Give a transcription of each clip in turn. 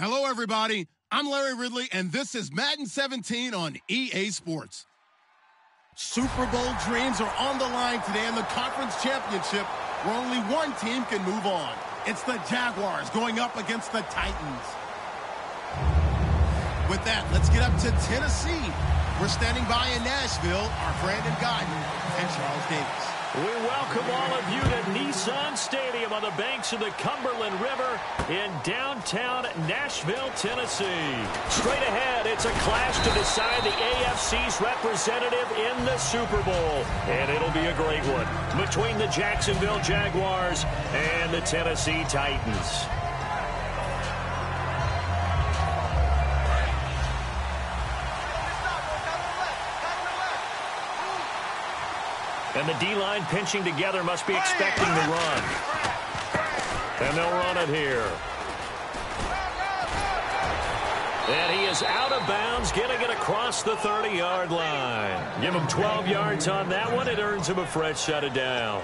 Hello, everybody. I'm Larry Ridley, and this is Madden 17 on EA Sports. Super Bowl dreams are on the line today in the conference championship, where only one team can move on. It's the Jaguars going up against the Titans. With that, let's get up to Tennessee. We're standing by in Nashville, our Brandon Godden and Charles Davis. We welcome all of you to Nissan Stadium on the banks of the Cumberland River in downtown Nashville, Tennessee. Straight ahead, it's a clash to decide the AFC's representative in the Super Bowl. And it'll be a great one between the Jacksonville Jaguars and the Tennessee Titans. And the D-line pinching together must be expecting the run. And they'll run it here. And he is out of bounds, getting it across the 30-yard line. Give him 12 yards on that one. It earns him a fresh set of downs.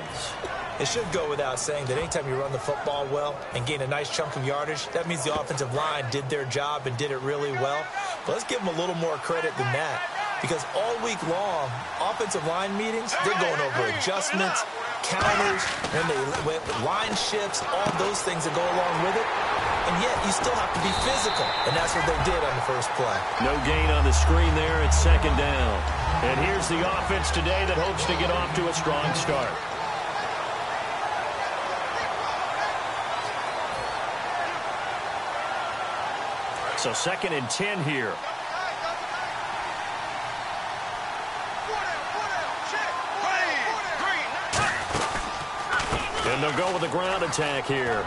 It should go without saying that anytime you run the football well and gain a nice chunk of yardage, that means the offensive line did their job and did it really well. But let's give them a little more credit than that. Because all week long, offensive line meetings, they're going over adjustments, counters, and line shifts, all those things that go along with it. And yet, you still have to be physical. And that's what they did on the first play. No gain on the screen there. It's second down. And here's the offense today that hopes to get off to a strong start. So 2nd and 10 here. And they'll go with the ground attack here.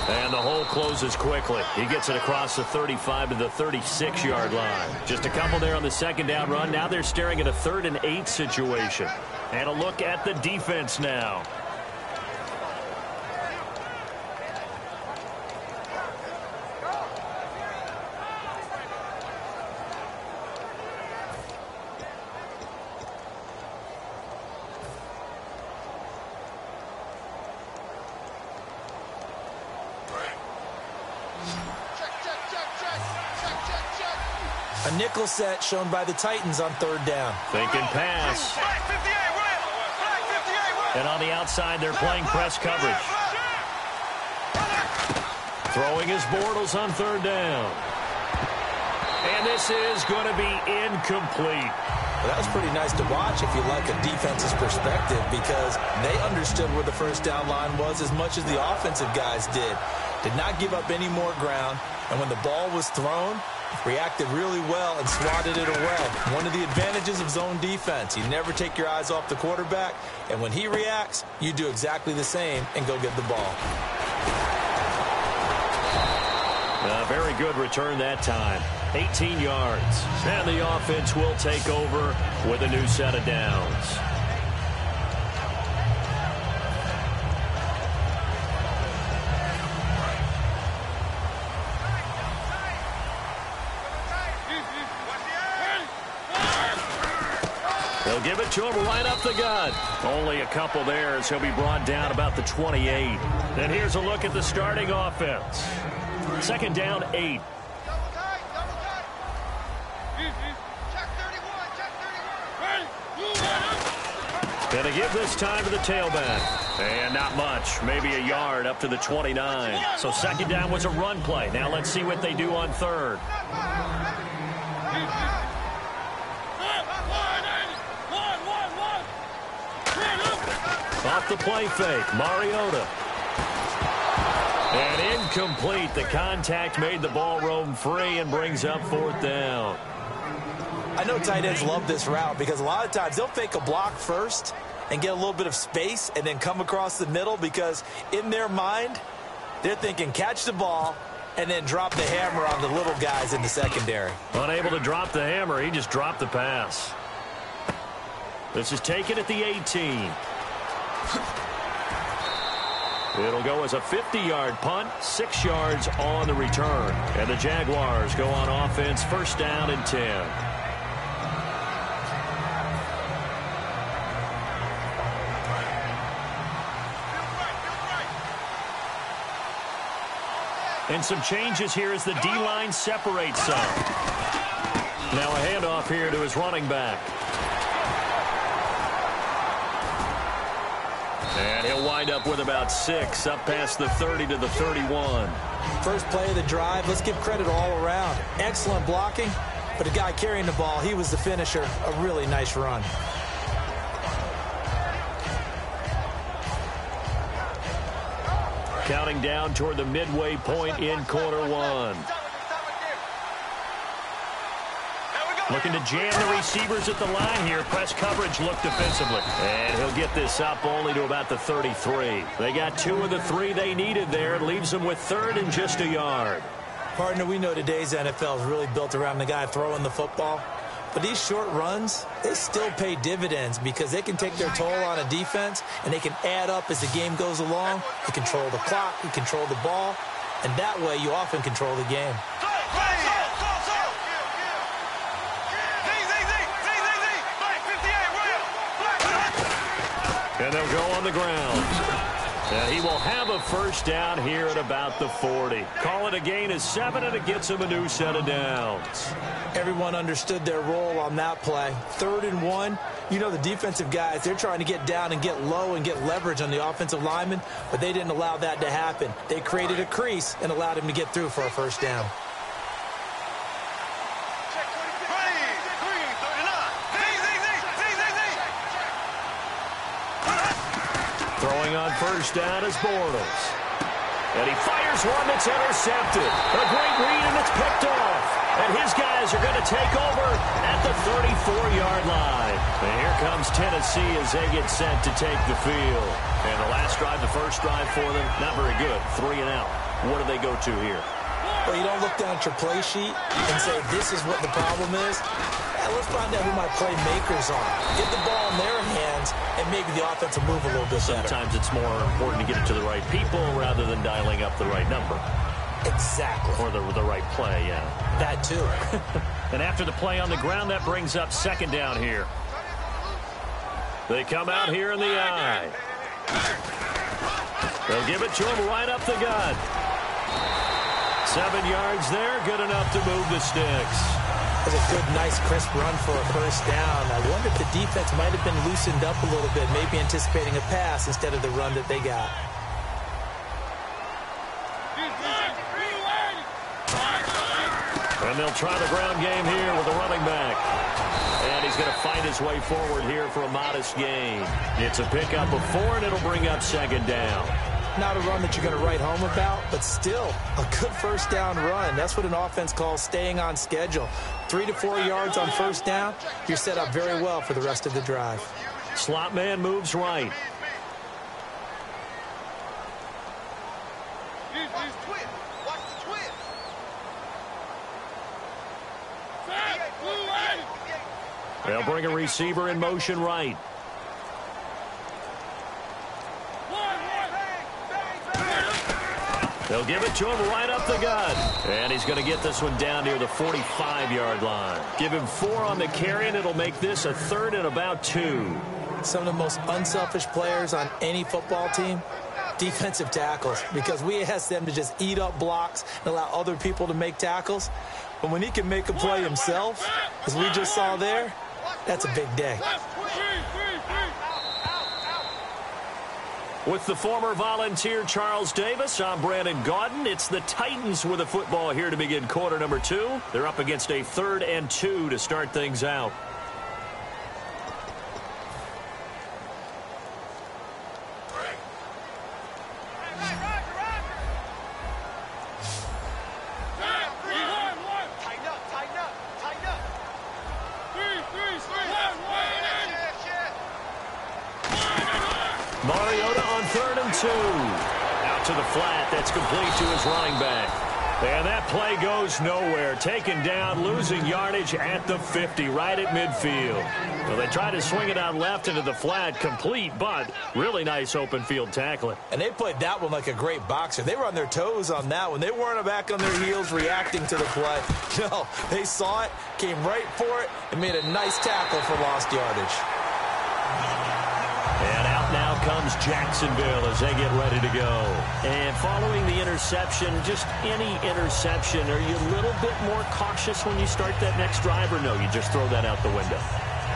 And the hole closes quickly. He gets it across the 35 to the 36-yard line. Just a couple there on the second down run. Now they're staring at a 3rd and 8 situation. And a look at the defense now. A nickel set shown by the Titans on 3rd down. Thinking pass. And on the outside, they're playing press coverage. Throwing his Bortles on 3rd down. And this is going to be incomplete. Well, that was pretty nice to watch if you like a defense's perspective, because they understood where the first down line was as much as the offensive guys did. Did not give up any more ground. And when the ball was thrown, reacted really well and swatted it away. One of the advantages of zone defense. You never take your eyes off the quarterback, and when he reacts, you do exactly the same and go get the ball. Very good return that time. 18 yards. And the offense will take over with a new set of downs. They'll give it to him right up the gut. Only a couple there as he'll be brought down about the 28. And here's a look at the starting offense. 2nd down, 8. Gonna give this time to the tailback. And not much. Maybe a yard up to the 29. So 2nd down was a run play. Now let's see what they do on 3rd. Off the play fake, Mariota. And incomplete. The contact made the ball roam free and brings up 4th down. I know tight ends love this route because a lot of times they'll fake a block first and get a little bit of space and then come across the middle, because in their mind, they're thinking catch the ball and then drop the hammer on the little guys in the secondary. Unable to drop the hammer, he just dropped the pass. This is taken at the 18. It'll go as a 50-yard punt, 6 yards on the return. And the Jaguars go on offense, 1st down and 10. And some changes here as the D-line separates some. Now a handoff here to his running back. And he'll wind up with about 6, up past the 30 to the 31. First play of the drive, let's give credit all around. Excellent blocking, but the guy carrying the ball, he was the finisher. A really nice run. Counting down toward the midway point in quarter one. Looking to jam the receivers at the line here. Press coverage look defensively. And he'll get this up only to about the 33. They got 2 of the 3 they needed there. It leaves them with 3rd and just a yard. Partner, we know today's NFL is really built around the guy throwing the football. But these short runs, they still pay dividends because they can take their toll on a defense and they can add up as the game goes along. You control the clock, you control the ball, and that way you often control the game. And they'll go on the ground. And he will have a first down here at about the 40. Call it a gain of 7, and it gets him a new set of downs. Everyone understood their role on that play. 3rd and 1. You know the defensive guys, they're trying to get down and get low and get leverage on the offensive lineman, but they didn't allow that to happen. They created a crease and allowed him to get through for a first down. Throwing on first down is Bortles. And he fires one that's intercepted. A great read, and it's picked off. And his guys are going to take over at the 34-yard line. And here comes Tennessee as they get set to take the field. And the last drive, the first drive for them, not very good. 3 and out. What do they go to here? Well, you don't look down at your play sheet and say, this is what the problem is. Let's find out who my playmakers are. Get the ball in their hands, and maybe the offense will move a little bit better. Sometimes it's more important to get it to the right people rather than dialing up the right number. Exactly. Or the right play, yeah. That too. And after the play on the ground, that brings up 2nd down here. They come out here in the eye. They'll give it to him right up the gut. 7 yards there, good enough to move the sticks. That was a good, nice, crisp run for a first down. I wonder if the defense might have been loosened up a little bit, maybe anticipating a pass instead of the run that they got. And they'll try the ground game here with the running back. And he's going to fight his way forward here for a modest gain. It's a pickup of 4, and it'll bring up 2nd down. Not a run that you're going to write home about, but still a good first down run. That's what an offense calls staying on schedule. 3 to 4 yards on first down, you're set up very well for the rest of the drive. Slot man moves right. They'll bring a receiver in motion right. They'll give it to him right up the gut. And he's going to get this one down near the 45-yard line. Give him 4 on the carry, and it'll make this a 3rd and about 2. Some of the most unselfish players on any football team, defensive tackles, because we ask them to just eat up blocks and allow other people to make tackles. But when he can make a play himself, as we just saw there, that's a big day. With the former Volunteer Charles Davis, I'm Brandon Gaudin. It's the Titans with the football here to begin quarter number 2. They're up against a 3rd and 2 to start things out. Mariota on 3rd and 2. Out to the flat. That's complete to his running back. And that play goes nowhere. Taken down, losing yardage at the 50, right at midfield. Well, they try to swing it out left into the flat, complete, but really nice open field tackling. And they played that one like a great boxer. They were on their toes on that one. They weren't back on their heels reacting to the play. No, they saw it, came right for it, and made a nice tackle for lost yardage. And out now comes Jacksonville as they get ready to go. And following the interception, just any interception, are you a little bit more cautious when you start that next drive, or no, you just throw that out the window?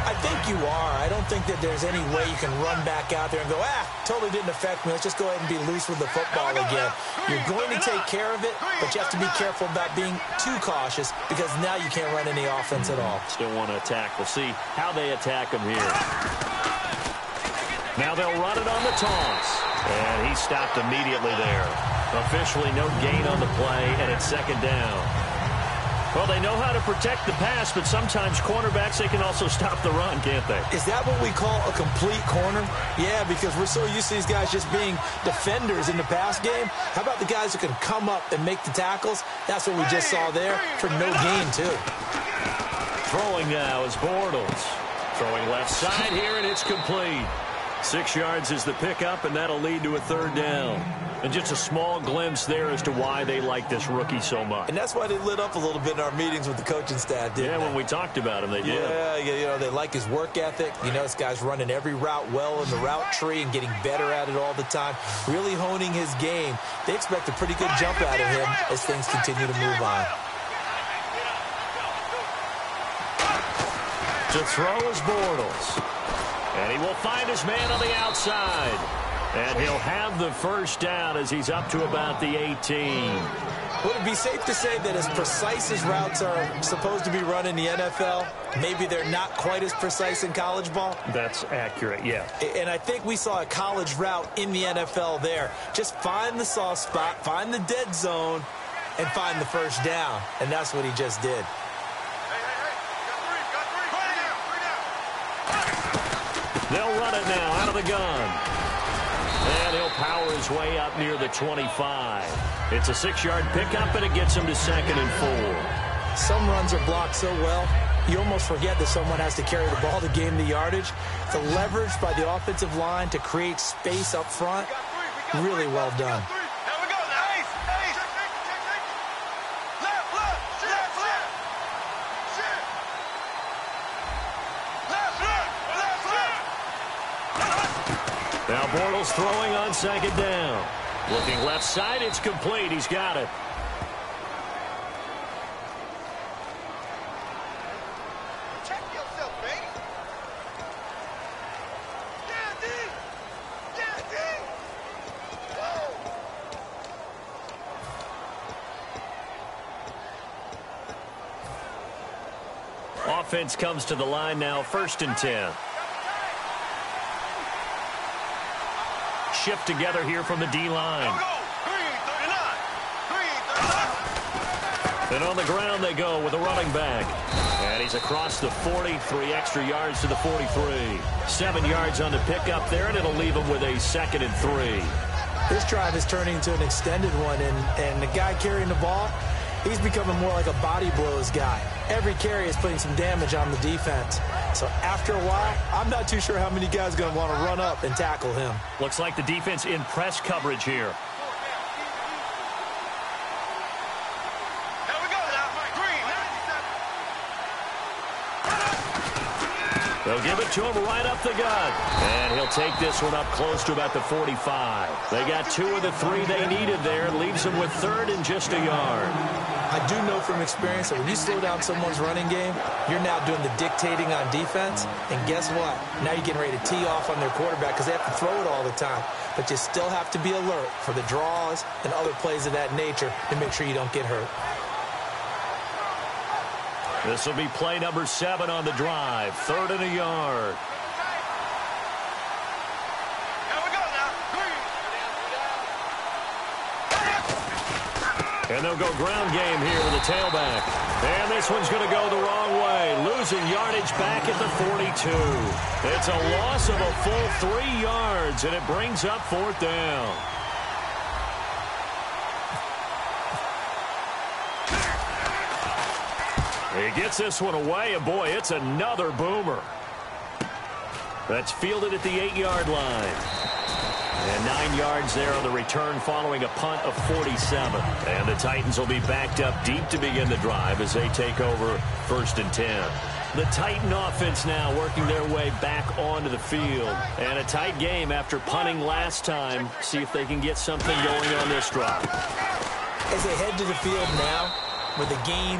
I think you are. I don't think that there's any way you can run back out there and go, totally didn't affect me. Let's just go ahead and be loose with the football again. You're going to take care of it, but you have to be careful about being too cautious because now you can't run any offense at all. Still want to attack. We'll see how they attack him here. Now they'll run it on the toss. And he stopped immediately there. Officially no gain on the play, and it's second down. Well, they know how to protect the pass, but sometimes cornerbacks, they can also stop the run, can't they? Is that what we call a complete corner? Yeah, because we're so used to these guys just being defenders in the pass game. How about the guys who can come up and make the tackles? That's what we just saw there for no gain, too. Throwing now is Bortles. Throwing left side here, and it's complete. 6 yards is the pickup, and that'll lead to a third down. And just a small glimpse there as to why they like this rookie so much. And that's why they lit up a little bit in our meetings with the coaching staff, didn't they? When we talked about him, they did. Yeah, you know, they like his work ethic. You know, this guy's running every route well in the route tree and getting better at it all the time, really honing his game. They expect a pretty good jump out of him as things continue to move on. To throw is Bortles. And he will find his man on the outside. And he'll have the first down as he's up to about the 18. Would it be safe to say that as precise as routes are supposed to be run in the NFL, maybe they're not quite as precise in college ball? That's accurate, yeah. And I think we saw a college route in the NFL there. Just find the soft spot, find the dead zone, and find the first down. And that's what he just did. They'll run it now out of the gun. And he'll power his way up near the 25. It's a 6-yard pickup, and it gets him to 2nd and 4. Some runs are blocked so well, you almost forget that someone has to carry the ball to gain the yardage. The leverage by the offensive line to create space up front, really well done. Now Bortles throwing on 2nd down. Looking left side, it's complete. He's got it. Check yourself, baby. Yeah, D. Yeah, D. Whoa. Offense comes to the line now, 1st and 10. Shift together here from the D-line. And on the ground they go with a running back. And he's across the 40, 3 extra yards to the 43. 7 yards on the pickup there, and it'll leave him with a 2nd and 3. This drive is turning into an extended one, and the guy carrying the ball, he's becoming more like a body blows guy. Every carry is putting some damage on the defense. So after a while, I'm not too sure how many guys are going to want to run up and tackle him. Looks like the defense in press coverage here. They'll give it to him right up the gut. And he'll take this one up close to about the 45. They got 2 of the 3 they needed there. Leaves them with 3rd and just a yard. I do know from experience that when you slow down someone's running game, you're now doing the dictating on defense. And guess what? Now you're getting ready to tee off on their quarterback because they have to throw it all the time. But you still have to be alert for the draws and other plays of that nature to make sure you don't get hurt. This will be play number 7 on the drive. 3rd and a yard. And they'll go ground game here with a tailback. And this one's going to go the wrong way. Losing yardage back at the 42. It's a loss of a full 3 yards, and it brings up 4th down. He gets this one away, and boy, it's another boomer. That's fielded at the 8-yard line. And 9 yards there on the return following a punt of 47. And the Titans will be backed up deep to begin the drive as they take over 1st and 10. The Titan offense now working their way back onto the field. And a tight game after punting last time. See if they can get something going on this drive. As they head to the field now, with the game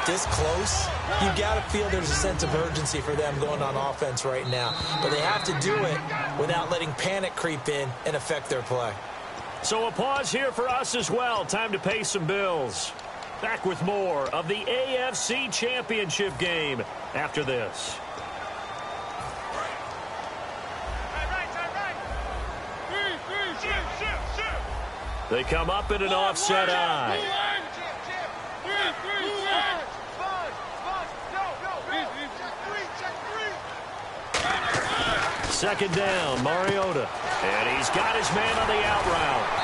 this close, you've got to feel there's a sense of urgency for them going on offense right now. But they have to do it without letting panic creep in and affect their play. So a pause here for us as well. Time to pay some bills. Back with more of the AFC Championship game after this. They come up in an offset eye. Second down, Mariota. And he's got his man on the out route.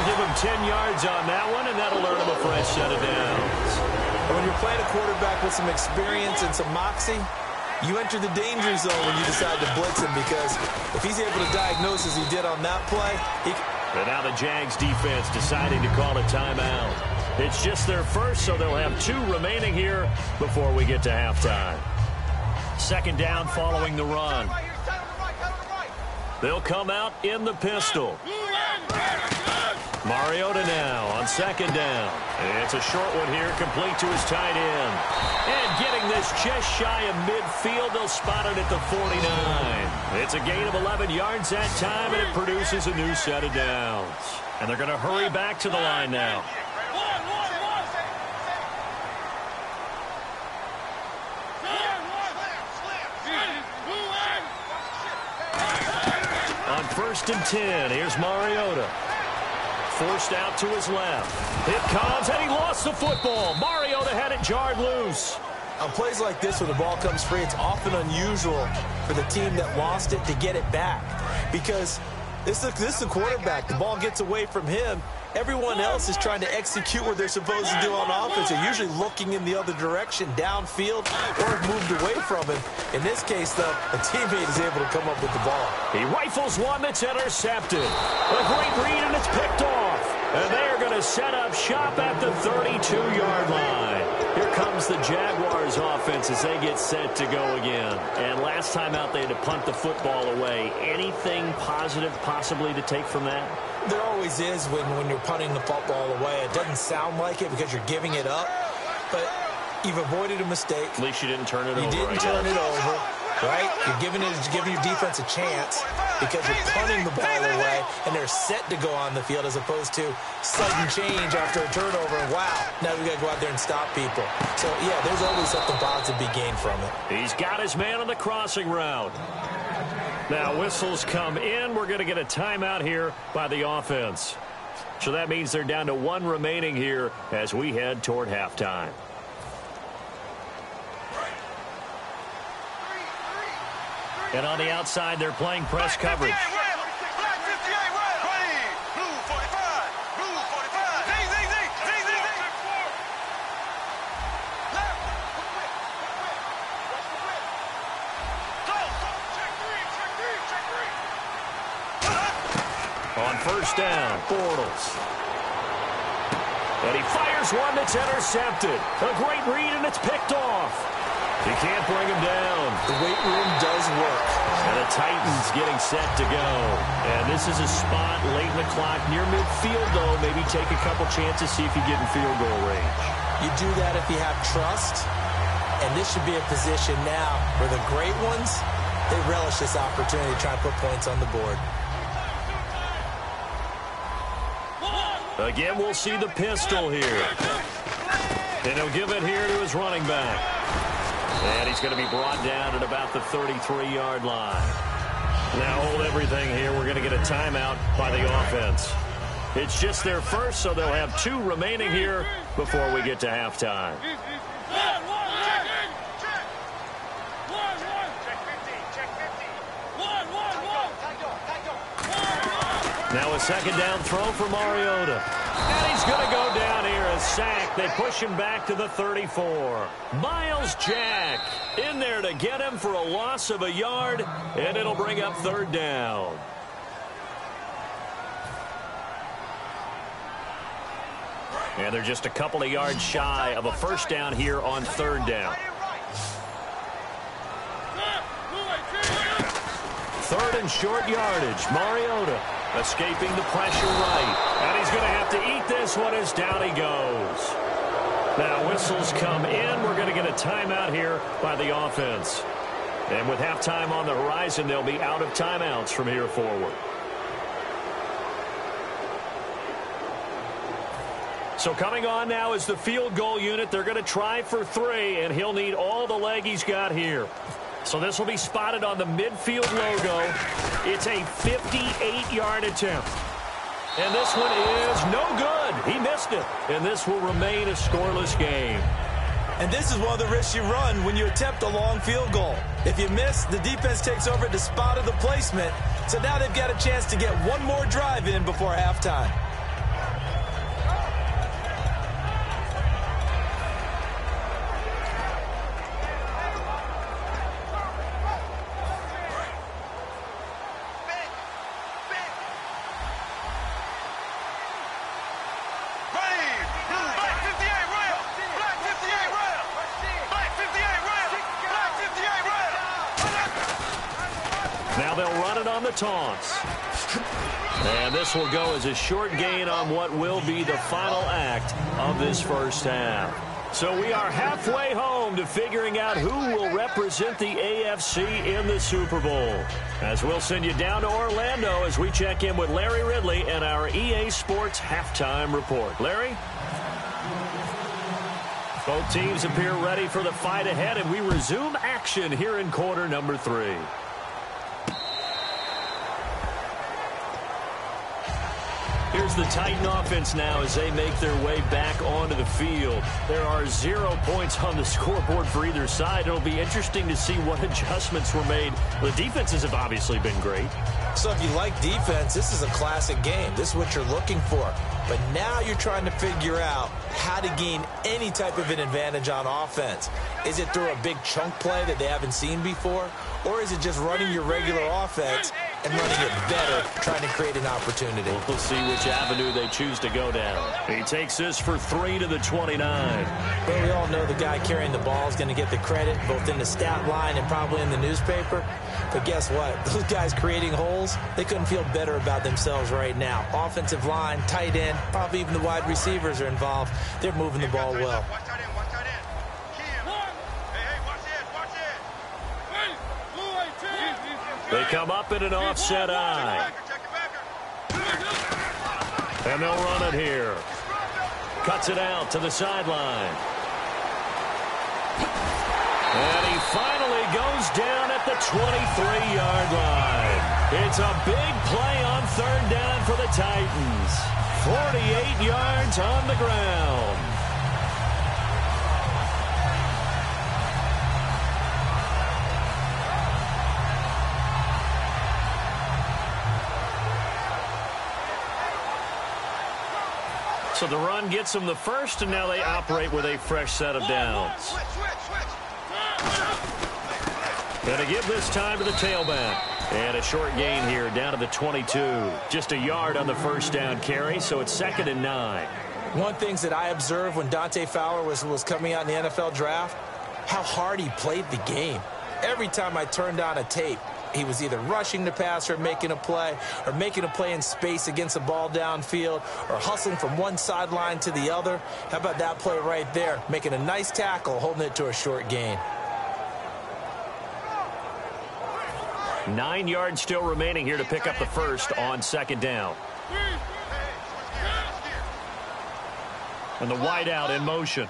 Give him 10 yards on that one, and that'll earn him a fresh set of downs. And when you're playing a quarterback with some experience and some moxie, you enter the danger zone when you decide to blitz him, because if he's able to diagnose as he did on that play, And now the Jags defense deciding to call a timeout. It's just their first, so they'll have 2 remaining here before we get to halftime. Second down following the run. They'll come out in the pistol. Mariota now on second down. It's a short one here, complete to his tight end. And getting this just shy of midfield, they'll spot it at the 49. It's a gain of 11 yards that time, and it produces a new set of downs. And they're going to hurry back to the line now. On 1st and 10, here's Mariota. Forced out to his left. It comes, and he lost the football. Mariota had it jarred loose. On plays like this where the ball comes free, it's often unusual for the team that lost it to get it back, because this is the quarterback. The ball gets away from him. Everyone else is trying to execute what they're supposed to do on offense. They're usually looking in the other direction, downfield, or have moved away from him. In this case, though, a teammate is able to come up with the ball. He rifles one that's intercepted. A great read, and it's picked off. And they are going to set up shop at the 32-yard line. Here comes the Jaguars offense as they get set to go again. And last time out, they had to punt the football away. Anything positive possibly to take from that? There always is when you're punting the football away. It doesn't sound like it because you're giving it up, but you've avoided a mistake. At least you didn't turn it over. You didn't turn it over, right? You're giving your defense a chance because you're punting the ball away, and they're set to go on the field as opposed to sudden change after a turnover. And wow, now we got to go out there and stop people. So, yeah, there's always something positive to be gained from it. He's got his man on the crossing route. Now whistles come in. We're going to get a timeout here by the offense. So that means they're down to 1 remaining here as we head toward halftime. And on the outside, they're playing press coverage. On first down, Bortles. And he fires one that's intercepted. A great read, and it's picked off. He can't bring him down. The weight room does work. And the Titans getting set to go. And this is a spot late in the clock near midfield, though. Maybe take a couple chances, see if you get in field goal range. You do that if you have trust. And this should be a position now where the great ones, they relish this opportunity to try and put points on the board. Again, we'll see the pistol here. And he'll give it here to his running back. And he's going to be brought down at about the 33-yard line. Now hold everything here. We're going to get a timeout by the offense. It's just their first, so they'll have 2 remaining here before we get to halftime. Now a second down throw for Mariota. And he's going to go down here, a sack. They push him back to the 34. Miles Jack in there to get him for a loss of a yard, and it'll bring up 3rd down. And they're just a couple of yards shy of a first down here on 3rd down. 3rd and short yardage. Mariota escaping the pressure right. And he's going to have to eat this one as down he goes. Now whistles come in. We're going to get a timeout here by the offense. And with halftime on the horizon, they'll be out of timeouts from here forward. So coming on now is the field goal unit. They're going to try for 3, and he'll need all the leg he's got here. So this will be spotted on the midfield logo. It's a 58-yard attempt. And this one is no good. He missed it. And this will remain a scoreless game. And this is one of the risks you run when you attempt a long field goal. If you miss, the defense takes over the spot of the placement. So now they've got a chance to get one more drive in before halftime. Taunts. And this will go as a short gain on what will be the final act of this first half. So we are halfway home to figuring out who will represent the AFC in the Super Bowl. As we'll send you down to Orlando as we check in with Larry Ridley and our EA Sports halftime report. Larry? Both teams appear ready for the fight ahead, and we resume action here in quarter number 3. Here's the Titan offense now as they make their way back onto the field. There are 0 points on the scoreboard for either side. It'll be interesting to see what adjustments were made. The defenses have obviously been great. So if you like defense, this is a classic game. This is what you're looking for. But now you're trying to figure out how to gain any type of an advantage on offense. Is it through a big chunk play that they haven't seen before? Or is it just running your regular offense and running it better, trying to create an opportunity? We'll see which avenue they choose to go down. He takes this for 3 to the 29. Well, we all know the guy carrying the ball is going to get the credit, both in the stat line and probably in the newspaper. But guess what? Those guys creating holes, they couldn't feel better about themselves right now. Offensive line, tight end, probably even the wide receivers are involved. They're moving the ball well. They come up in an offset eye. And they'll run it here. Cuts it out to the sideline. And he finally goes down at the 23-yard line. It's a big play on 3rd down for the Titans. 48 yards on the ground. So the run gets them the first, and now they operate with a fresh set of downs. Going to give this time to the tailback. And a short gain here down to the 22. Just a yard on the first down carry, so it's 2nd and 9. One of the things that I observed when Dante Fowler was coming out in the NFL draft, how hard he played the game. Every time I turned on a tape, he was either rushing the passer, making a play in space against a ball downfield, or hustling from one sideline to the other. How about that play right there? Making a nice tackle, holding it to a short gain. 9 yards still remaining here to pick up the first on 2nd down. And the wideout in motion.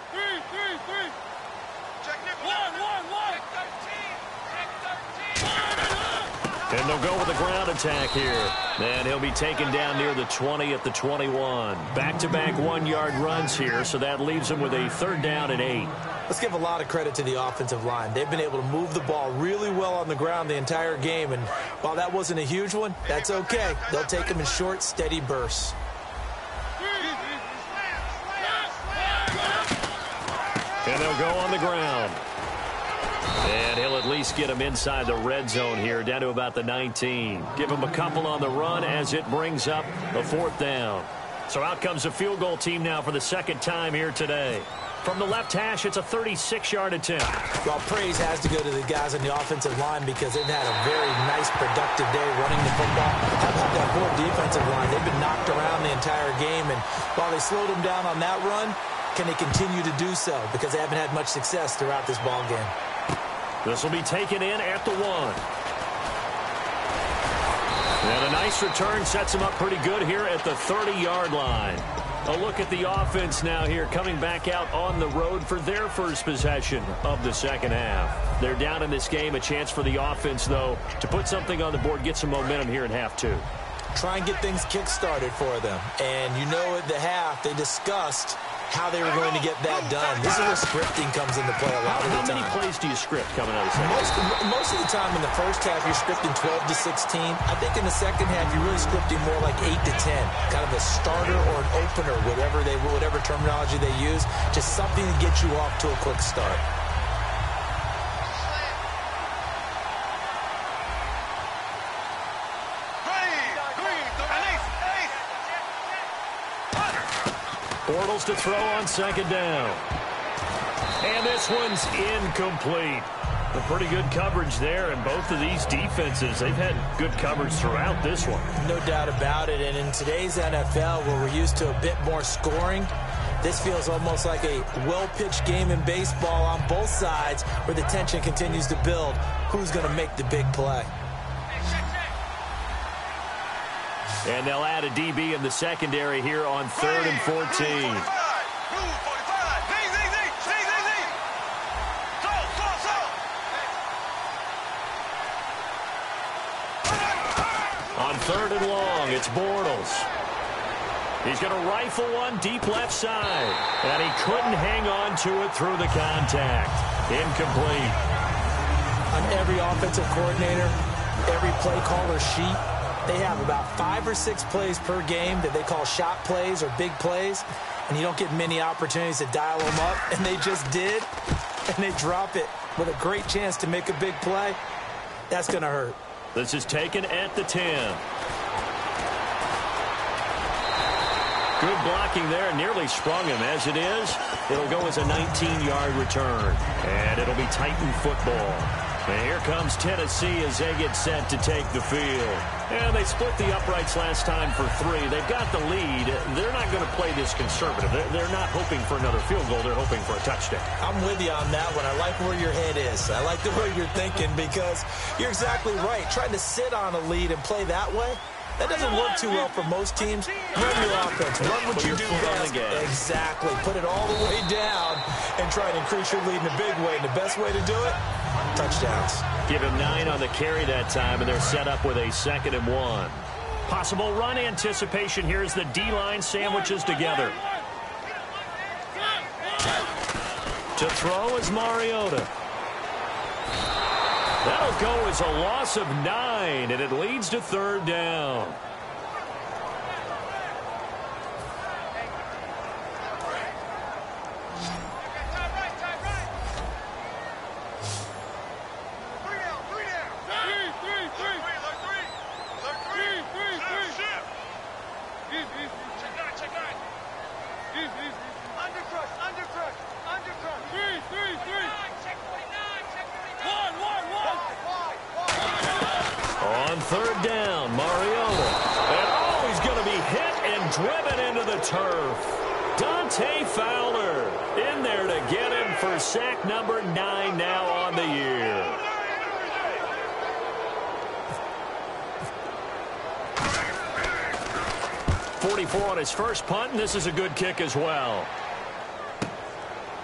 And they'll go with a ground attack here. And he'll be taken down near the 20 at the 21. Back-to-back 1-yard runs here, so that leaves them with a 3rd down and 8. Let's give a lot of credit to the offensive line. They've been able to move the ball really well on the ground the entire game. And while that wasn't a huge one, that's okay. They'll take them in short, steady bursts. And they'll go on the ground. And he'll at least get him inside the red zone here, down to about the 19. Give him a couple on the run as it brings up the 4th down. So out comes the field goal team now for the 2nd time here today. From the left hash, it's a 36-yard attempt. Well, praise has to go to the guys on the offensive line because they've had a very nice nice, productive day running the football. How about that poor defensive line? They've been knocked around the entire game, and while they slowed them down on that run, can they continue to do so? Because they haven't had much success throughout this ball game. This will be taken in at the 1. And a nice return sets him up pretty good here at the 30-yard line. A look at the offense now here, coming back out on the road for their first possession of the second half. They're down in this game. A chance for the offense, though, to put something on the board, get some momentum here in half 2. Try and get things kick-started for them. And you know at the half, they discussed how they were going to get that done. This is where scripting comes into play a lot of the time. How many plays do you script coming out of the second half? Most of the time in the first half, you're scripting 12 to 16. I think in the second half, you're really scripting more like 8 to 10. Kind of a starter or an opener, whatever terminology they use. Just something to get you off to a quick start. Bortles to throw on second down. And this one's incomplete. A pretty good coverage there, and both of these defenses, they've had good coverage throughout this one. No doubt about it, and in today's NFL, where we're used to a bit more scoring, this feels almost like a well-pitched game in baseball on both sides where the tension continues to build. Who's going to make the big play? And they'll add a DB in the secondary here on 3rd and 14. On 3rd and long, it's Bortles. He's going to rifle one deep left side. And he couldn't hang on to it through the contact. Incomplete. On every offensive coordinator, every play caller sheet, they have about 5 or 6 plays per game that they call shot plays or big plays, and you don't get many opportunities to dial them up, and they just did, and they drop it with a great chance to make a big play. That's going to hurt. This is taken at the 10. Good blocking there, nearly sprung him. As it is, it'll go as a 19-yard return, and it'll be Titan football. And here comes Tennessee as they get set to take the field. And they split the uprights last time for 3. They've got the lead. They're not going to play this conservative. They're not hoping for another field goal. They're hoping for a touchdown. I'm with you on that one. I like where your head is. I like the way you're thinking because you're exactly right. Trying to sit on a lead and play that way, that doesn't work too well for most teams. Run your offense. Run what you do best. Exactly. Put it all the way down and try and increase your lead in a big way. And the best way to do it, touchdowns. Give him 9 on the carry that time, and they're set up with a 2nd and 1. Possible run anticipation here as the D-line sandwiches together. To throw is Mariota. That'll go as a loss of 9, and it leads to 3rd down. On 3rd down, Mariota. And oh, he's going to be hit and driven into the turf. Dante Fowler in there to get him for sack number 9 now on the year. .44 on his first punt, and this is a good kick as well.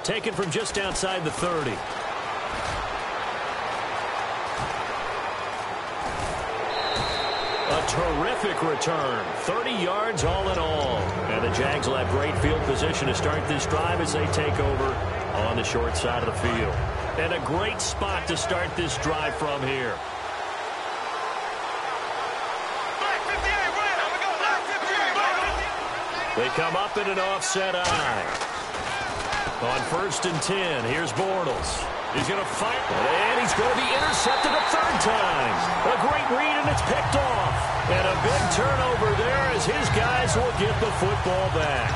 Taken from just outside the 30. A terrific return. 30 yards all in all. And the Jags will have great field position to start this drive as they take over on the short side of the field. And a great spot to start this drive from here. They come up in an offset eye. On 1st and 10, here's Bortles. He's going to fight, and he's going to be intercepted a 3rd time. A great read, and it's picked off. And a big turnover there as his guys will get the football back.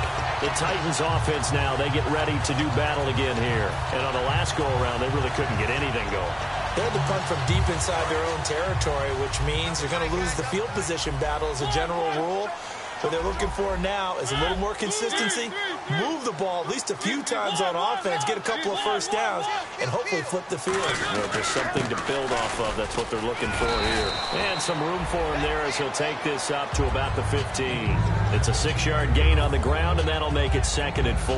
The Titans offense now, they get ready to do battle again here. And on the last go-around, they really couldn't get anything going. They had to punt from deep inside their own territory, which means they're going to lose the field position battle as a general rule. What they're looking for now is a little more consistency, move the ball at least a few times on offense, get a couple of first downs, and hopefully flip the field. Yeah, there's something to build off of. That's what they're looking for here. And some room for him there as he'll take this up to about the 15. It's a 6-yard gain on the ground, and that'll make it 2nd and 4.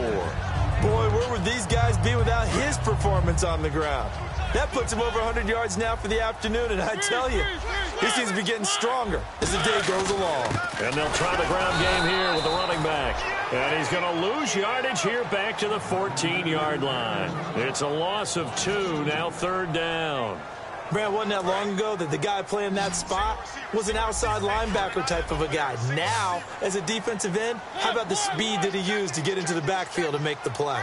Boy, where would these guys be without his performance on the ground? That puts him over 100 yards now for the afternoon, and I tell you, he seems to be getting stronger as the day goes along. And they'll try the ground game here with the running back. And he's going to lose yardage here back to the 14-yard line. It's a loss of 2, now 3rd down. Brad, wasn't that long ago that the guy playing that spot was an outside linebacker type of a guy. Now, as a defensive end, how about the speed that he used to get into the backfield and make the play?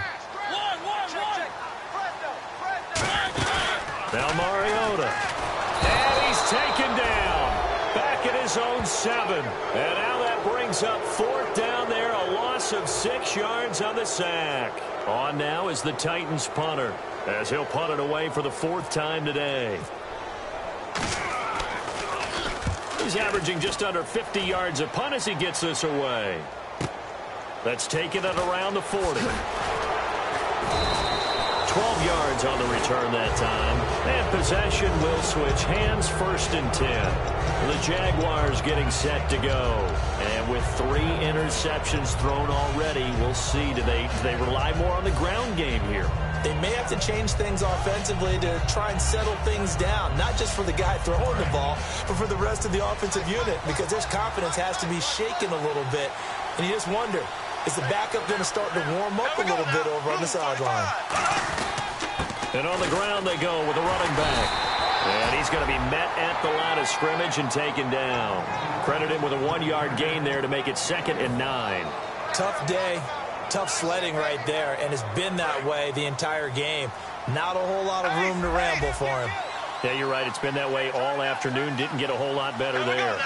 Now Mariota. And he's taken down. Back at his own 7. And now that brings up 4th down there. A loss of 6 yards on the sack. On now is the Titans punter, as he'll punt it away for the 4th time today. He's averaging just under 50 yards a punt as he gets this away. That's taken at around the 40. 12 yards on the return that time. And possession will switch hands, 1st and 10. The Jaguars getting set to go. And with 3 interceptions thrown already, we'll see. Do they rely more on the ground game here? They may have to change things offensively to try and settle things down, not just for the guy throwing the ball, but for the rest of the offensive unit, because their confidence has to be shaken a little bit. And you just wonder, is the backup going to start to warm up a little bit over on the sideline? And on the ground they go with a running back. And he's going to be met at the line of scrimmage and taken down. Credit him with a 1-yard gain there to make it 2nd and 9. Tough day, tough sledding right there, and it's been that way the entire game. Not a whole lot of room to ramble for him. Yeah, you're right. It's been that way all afternoon. Didn't get a whole lot better there.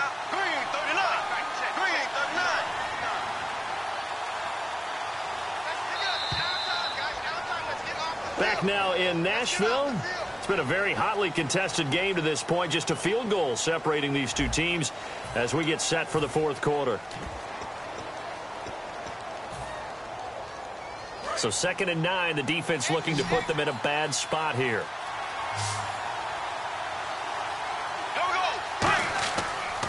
Back now in Nashville. It's been a very hotly contested game to this point. Just a field goal separating these two teams as we get set for the 4th quarter. So 2nd and 9, the defense looking to put them in a bad spot here.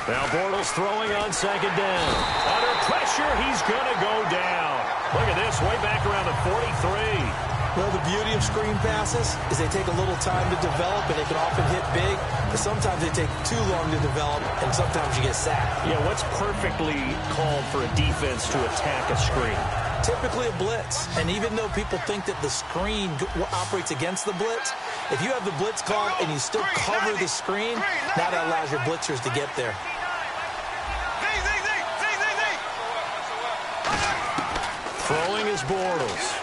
Now Bortles throwing on 2nd down. Under pressure, he's going to go down. Look at this, way back around the 43. Well, the beauty of screen passes is they take a little time to develop, and they can often hit big, but sometimes they take too long to develop, and sometimes you get sacked. Yeah, what's perfectly called for a defense to attack a screen? Typically a blitz, and even though people think that the screen operates against the blitz, if you have the blitz called and you still cover the screen, that allows your blitzers to get there. Throwing is Bortles.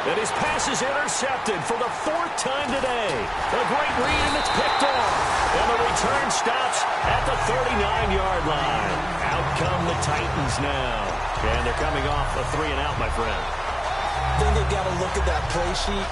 And his pass is intercepted for the 4th time today. A great read, and it's picked off. And the return stops at the 39-yard line. Out come the Titans now. And they're coming off a 3-and-out, my friend. I think they've got to look at that play sheet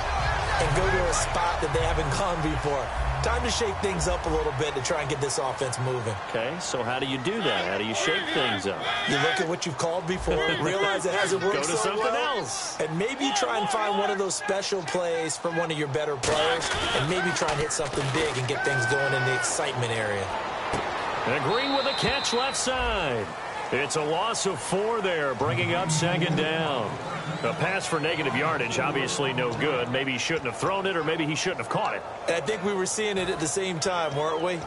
and go to a spot that they haven't gone before. Time to shake things up a little bit to try and get this offense moving. Okay, so how do you do that? How do you shake things up? You look at what you've called before, realize it hasn't worked Go to so something well, else. and maybe try and find one of those special plays from one of your better players, and maybe try and hit something big and get things going in the excitement area. And Green with a catch left side. It's a loss of 4 there, bringing up 2nd down. A pass for negative yardage, obviously no good. Maybe he shouldn't have thrown it, or maybe he shouldn't have caught it. And I think we were seeing it at the same time, weren't we?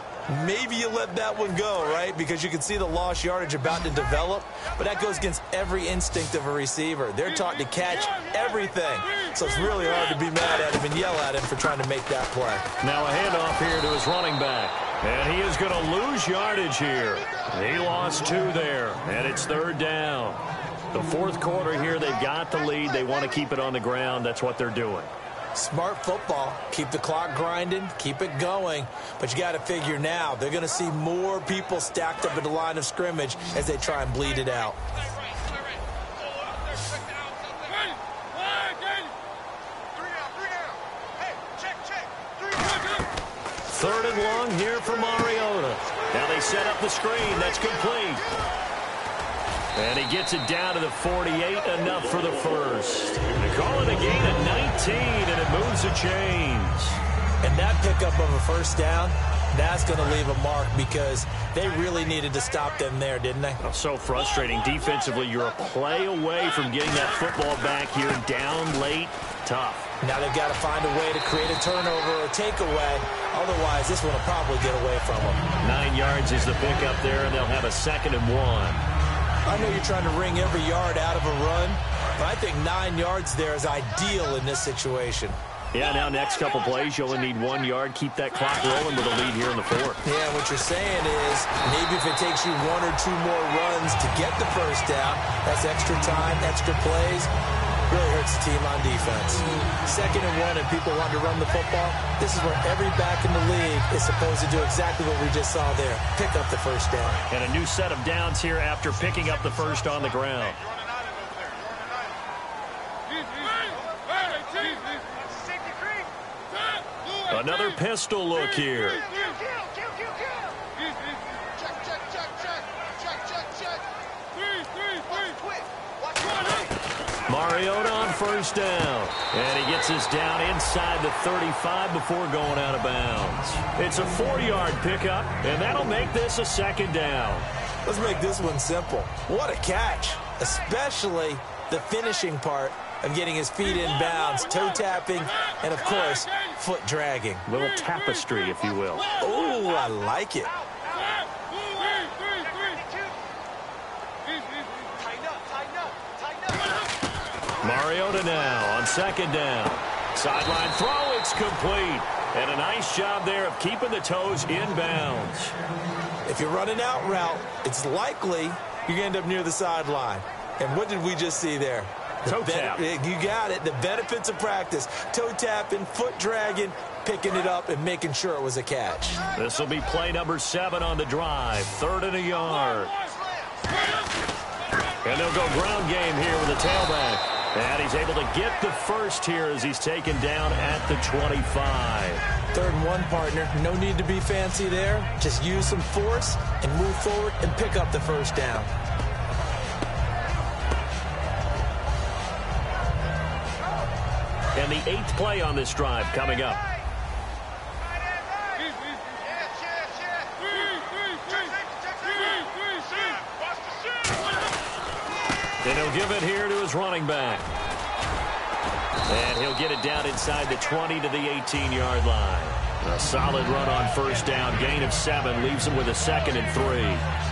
Maybe you let that one go, right? Because you can see the lost yardage about to develop. But that goes against every instinct of a receiver. They're taught to catch everything. So it's really hard to be mad at him and yell at him for trying to make that play. Now a handoff here to his running back. And he is going to lose yardage here. He lost 2 there, and it's 3rd down. The 4th quarter here, they've got the lead. They want to keep it on the ground. That's what they're doing. Smart football. Keep the clock grinding. Keep it going. But you got to figure now, they're going to see more people stacked up at the line of scrimmage as they try and bleed it out. and long here for Mariota. Now they set up the screen. That's complete. And he gets it down to the 48, enough for the first. They call it a gain of 19, and it moves the chains. And that pickup of a first down, that's going to leave a mark because they really needed to stop them there, didn't they? Oh, so frustrating. Defensively, you're a play away from getting that football back here down late. Tough. Now they've got to find a way to create a turnover or takeaway. Otherwise, this one will probably get away from them. 9 yards is the pickup there, and they'll have a 2nd and 1. I know you're trying to wring every yard out of a run, but I think 9 yards there is ideal in this situation. Yeah, now next couple plays, you only need 1 yard. Keep that clock rolling with a lead here in the 4th. Yeah, what you're saying is maybe if it takes you 1 or 2 more runs to get the first down, that's extra time, extra plays. Really hurts the team on defense. 2nd and 1 and people want to run the football. This is where every back in the league is supposed to do exactly what we just saw there. Pick up the first down. And a new set of downs here after picking up the first on the ground. Another pistol look here. Mariota on first down. And he gets us down inside the 35 before going out of bounds. It's a 4-yard pickup, and that'll make this a 2nd down. Let's make this one simple. What a catch, especially the finishing part of getting his feet in bounds, toe tapping, and, of course, foot dragging. A little tapestry, if you will. Oh, I like it. Mariota now on 2nd down. Sideline throw, it's complete. And a nice job there of keeping the toes in bounds. If you're running out route, it's likely you're going to end up near the sideline. And what did we just see there? Toe tap. You got it. The benefits of practice. Toe tapping, foot dragging, picking it up, and making sure it was a catch. This will be play number 7 on the drive. 3rd and a yard. And they'll go ground game here with the tailback. And he's able to get the first here as he's taken down at the 25. 3rd and 1, partner. No need to be fancy there. Just use some force and move forward and pick up the first down. And the 8th play on this drive coming up. And he'll give it here to his running back. And he'll get it down inside the 20 to the 18-yard line. A solid run on first down. Gain of 7 leaves him with a 2nd and 3.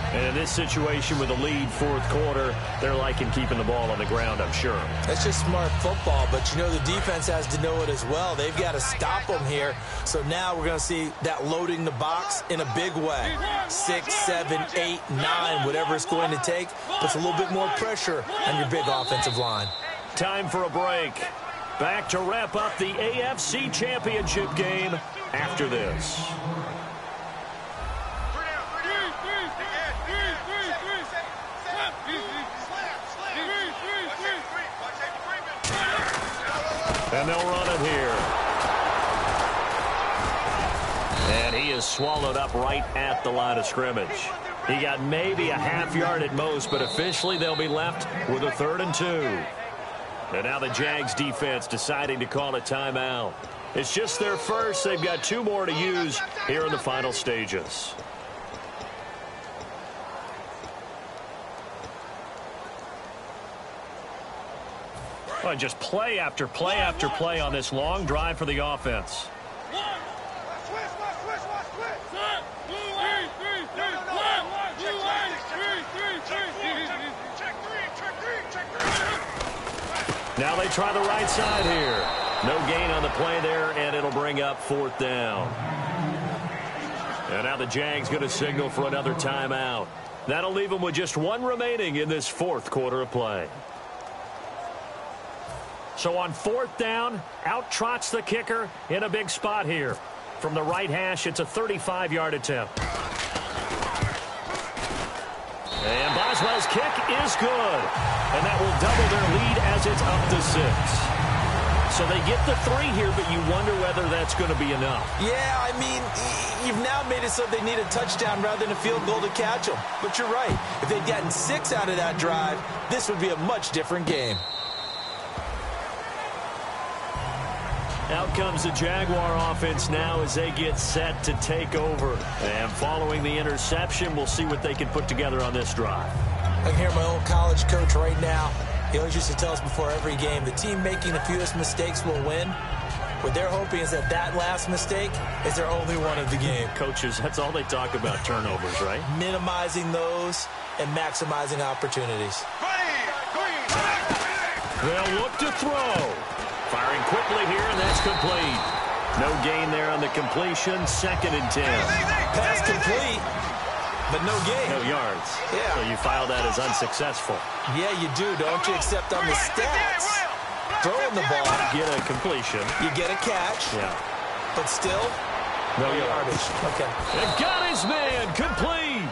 And in this situation with a lead 4th quarter, they're liking keeping the ball on the ground, I'm sure. That's just smart football, but you know the defense has to know it as well. They've got to stop them here. So now we're going to see that loading the box in a big way. 6, 7, 8, 9, whatever it's going to take, puts a little bit more pressure on your big offensive line. Time for a break. Back to wrap up the AFC Championship game after this. And they'll run it here. And he is swallowed up right at the line of scrimmage. He got maybe a half yard at most, but officially they'll be left with a 3rd and 2. And now the Jags defense deciding to call a timeout. It's just their first. They've got 2 more to use here in the final stages. Oh, just play after play after play on this long drive for the offense. Now they try the right side here. No gain on the play there, and it'll bring up 4th down. And now the Jags going to signal for another timeout. That'll leave them with just 1 remaining in this 4th quarter of play. So on 4th down, out trots the kicker in a big spot here. From the right hash, it's a 35-yard attempt. And Boswell's kick is good. And that will double their lead as it's up to 6. So they get the 3 here, but you wonder whether that's going to be enough. Yeah, I mean, you've now made it so they need a touchdown rather than a field goal to catch them. But you're right. If they'd gotten 6 out of that drive, this would be a much different game. Out comes the Jaguar offense now as they get set to take over. And following the interception, we'll see what they can put together on this drive. I can hear my old college coach right now. He always used to tell us before every game, the team making the fewest mistakes will win. What they're hoping is that last mistake is their only one of the game. Coaches, that's all they talk about, turnovers, right? Minimizing those and maximizing opportunities. They'll look to throw. Firing quickly here, and that's complete. No gain there on the completion. 2nd and 10. Pass complete, but no gain. No yards. Yeah. So you file that as unsuccessful. Yeah, you do, don't you? Except on the stats. Throwing the ball. Get a completion. You get a catch. Yeah. But still, no yardage. Okay. And got his man complete.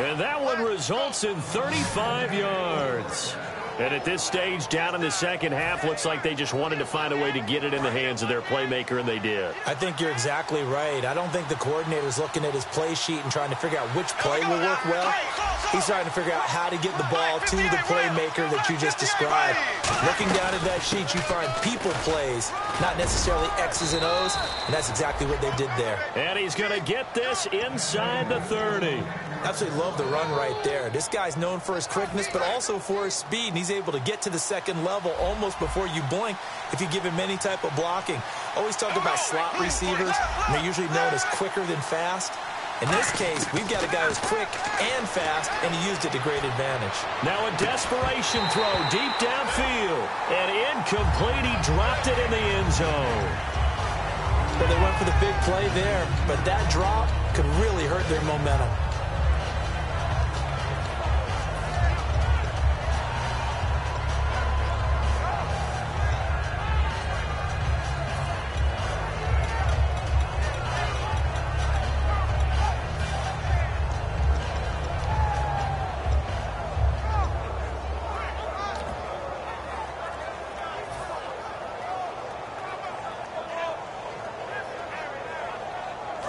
And that one results in 35 yards. And at this stage, down in the second half, looks like they just wanted to find a way to get it in the hands of their playmaker, and they did. I think you're exactly right. I don't think the coordinator's looking at his play sheet and trying to figure out which play will work well. He's trying to figure out how to get the ball to the playmaker that you just described. Looking down at that sheet, you find people plays, not necessarily X's and O's, and that's exactly what they did there. And he's going to get this inside the 30. Absolutely love the run right there. This guy's known for his quickness, but also for his speed, and he's able to get to the second level almost before you blink if you give him any type of blocking. Always talk about slot receivers, and they're usually known as quicker than fast. In this case, we've got a guy who's quick and fast, and he used it to great advantage. Now a desperation throw deep downfield, and incomplete. He dropped it in the end zone. Well, they went for the big play there, but that drop could really hurt their momentum.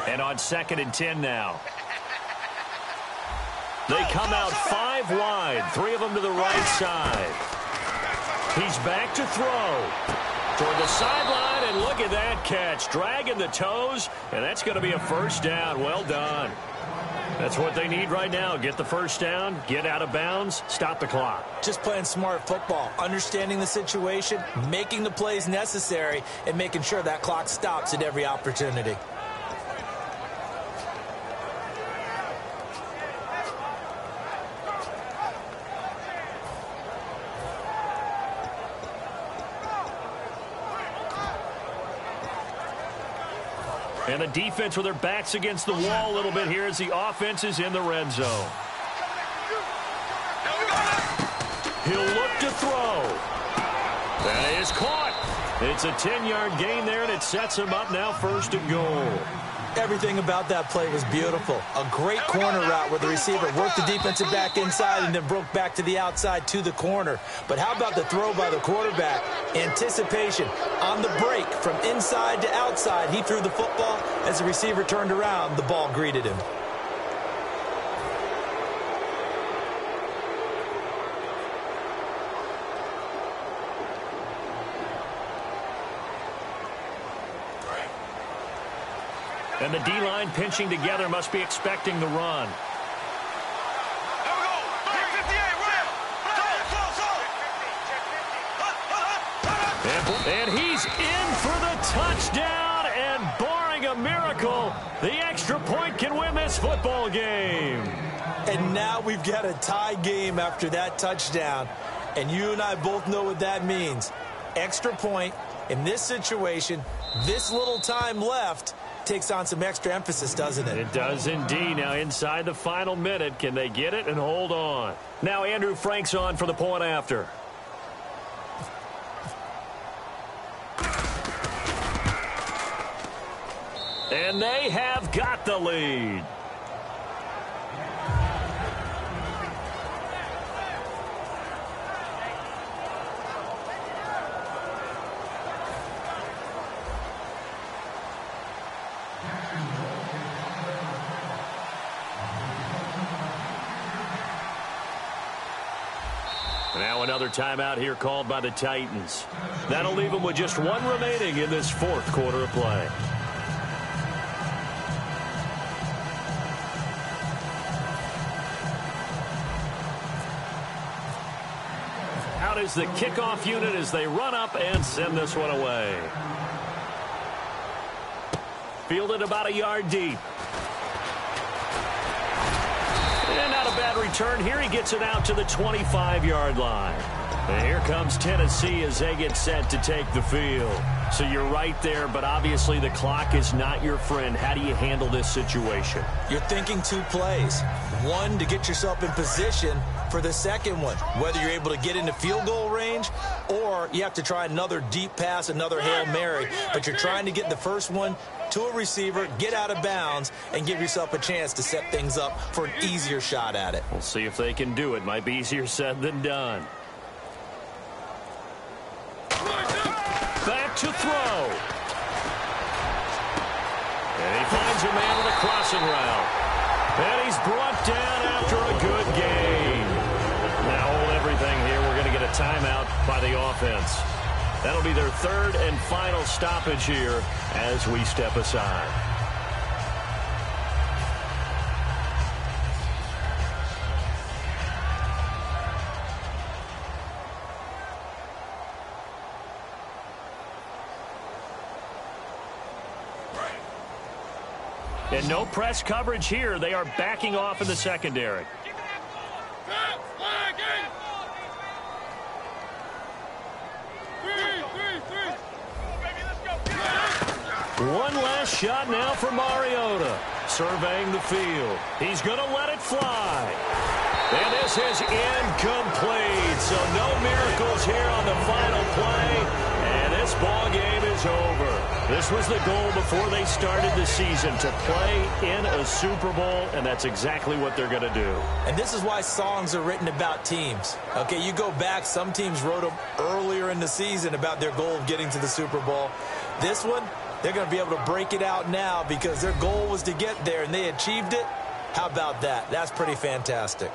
And on 2nd and 10 now. They come out 5 wide, 3 of them to the right side. He's back to throw. Toward the sideline, and look at that catch. Dragging the toes, and that's going to be a first down. Well done. That's what they need right now. Get the first down, get out of bounds, stop the clock. Just playing smart football, understanding the situation, making the plays necessary, and making sure that clock stops at every opportunity. And the defense with their backs against the wall a little bit here as the offense is in the red zone. He'll look to throw. That is caught. It's a 10-yard gain there, and it sets him up now 1st and goal. Everything about that play was beautiful. A great corner route where the receiver worked the defensive back inside and then broke back to the outside to the corner. But how about the throw by the quarterback? Anticipation on the break from inside to outside. He threw the football. As the receiver turned around, the ball greeted him. And the D-line pinching together, must be expecting the run. And he's in for the touchdown, and barring a miracle, the extra point can win this football game. And now we've got a tie game after that touchdown. And you and I both know what that means. Extra point in this situation, this little time left, takes on some extra emphasis, doesn't it? It does indeed. Now inside the final minute, can they get it and hold on? Now Andrew Frank's on for the point after. And they have got the lead. Now another timeout here called by the Titans. That'll leave them with just one remaining in this fourth quarter of play. Out is the kickoff unit as they run up and send this one away. Fielded about a yard deep. And not a bad return here. He gets it out to the 25-yard line. And here comes Tennessee as they get set to take the field. So you're right there, but obviously the clock is not your friend. How do you handle this situation? You're thinking two plays. One, to get yourself in position for the second one, whether you're able to get into field goal range or you have to try another deep pass, another Hail Mary. But you're trying to get the first one to a receiver, get out of bounds, and give yourself a chance to set things up for an easier shot at it. We'll see if they can do it. Might be easier said than done. Back to throw. And he finds a man with a crossing route. And he's brought down after a good gain. Now hold everything here. We're going to get a timeout by the offense. That'll be their third and final stoppage here as we step aside. And no press coverage here. They are backing off in the secondary. One last shot now for Mariota. Surveying the field. He's going to let it fly. And this is incomplete. So no miracles here on the final play. And this ball game is over. This was the goal before they started the season, to play in a Super Bowl, and that's exactly what they're going to do. And this is why songs are written about teams. Okay, you go back, some teams wrote them earlier in the season about their goal of getting to the Super Bowl. This one, they're going to be able to break it out now because their goal was to get there, and they achieved it. How about that? That's pretty fantastic.